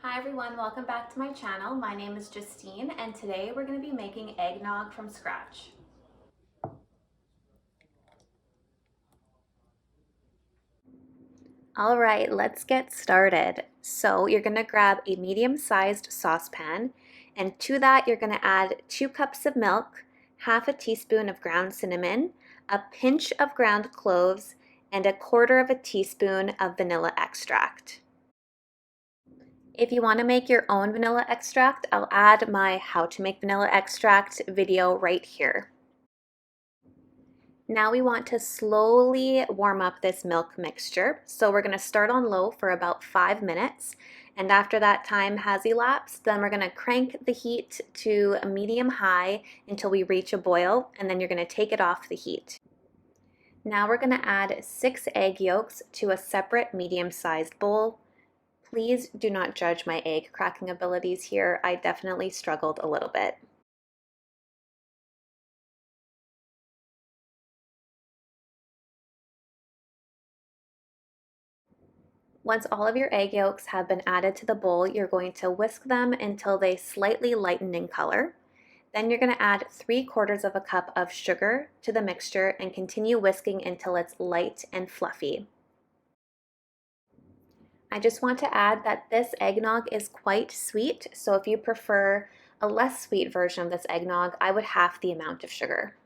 Hi everyone, welcome back to my channel. My name is Justine and today we're going to be making eggnog from scratch. All right, let's get started. So you're going to grab a medium-sized saucepan, and to that you're going to add 2 cups of milk, half a teaspoon of ground cinnamon, a pinch of ground cloves, and 1/4 of a teaspoon of vanilla extract. If you want to make your own vanilla extract, I'll add my how to make vanilla extract video right here. Now we want to slowly warm up this milk mixture. So we're going to start on low for about 5 minutes. And after that time has elapsed, then we're going to crank the heat to a medium high until we reach a boil, and then you're going to take it off the heat. Now we're going to add 6 egg yolks to a separate medium-sized bowl. Please do not judge my egg cracking abilities here. I definitely struggled a little bit. Once all of your egg yolks have been added to the bowl, you're going to whisk them until they slightly lighten in color. Then you're going to add 3/4 of a cup of sugar to the mixture and continue whisking until it's light and fluffy. I just want to add that this eggnog is quite sweet, so if you prefer a less sweet version of this eggnog, I would half the amount of sugar.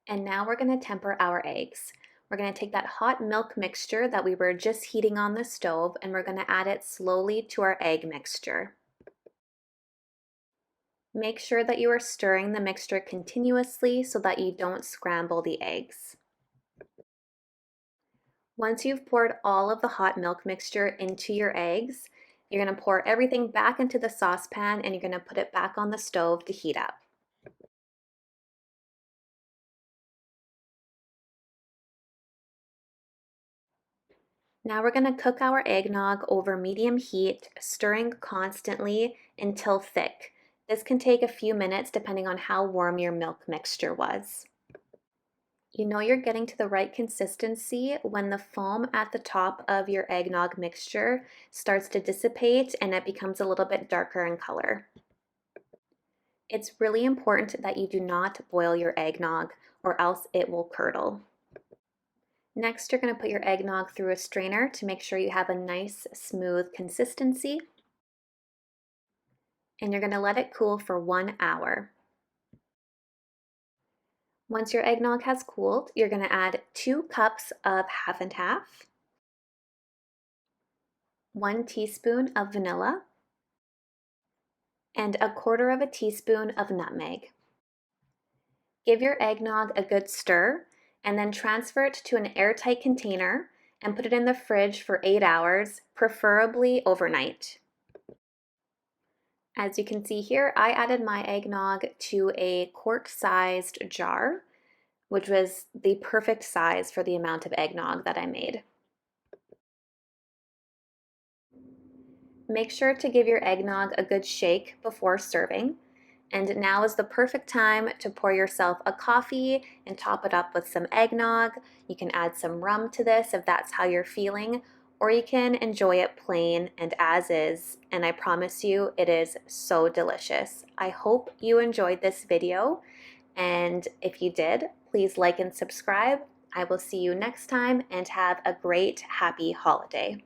And now we're going to temper our eggs. We're going to take that hot milk mixture that we were just heating on the stove, and we're going to add it slowly to our egg mixture. Make sure that you are stirring the mixture continuously so that you don't scramble the eggs. Once you've poured all of the hot milk mixture into your eggs, you're going to pour everything back into the saucepan and you're going to put it back on the stove to heat up. Now we're going to cook our eggnog over medium heat, stirring constantly until thick. This can take a few minutes depending on how warm your milk mixture was. You know you're getting to the right consistency when the foam at the top of your eggnog mixture starts to dissipate and it becomes a little bit darker in color. It's really important that you do not boil your eggnog or else it will curdle. Next, you're going to put your eggnog through a strainer to make sure you have a nice, smooth consistency. And you're going to let it cool for 1 hour. Once your eggnog has cooled, you're going to add 2 cups of half and half, 1 teaspoon of vanilla, and 1/4 of a teaspoon of nutmeg. Give your eggnog a good stir and then transfer it to an airtight container and put it in the fridge for 8 hours, preferably overnight. As you can see here, I added my eggnog to a quart-sized jar, which was the perfect size for the amount of eggnog that I made. Make sure to give your eggnog a good shake before serving. And now is the perfect time to pour yourself a coffee and top it up with some eggnog. You can add some rum to this if that's how you're feeling, or you can enjoy it plain and as is, and I promise you it is so delicious. I hope you enjoyed this video, and if you did, please like and subscribe. I will see you next time and have a great, happy holiday.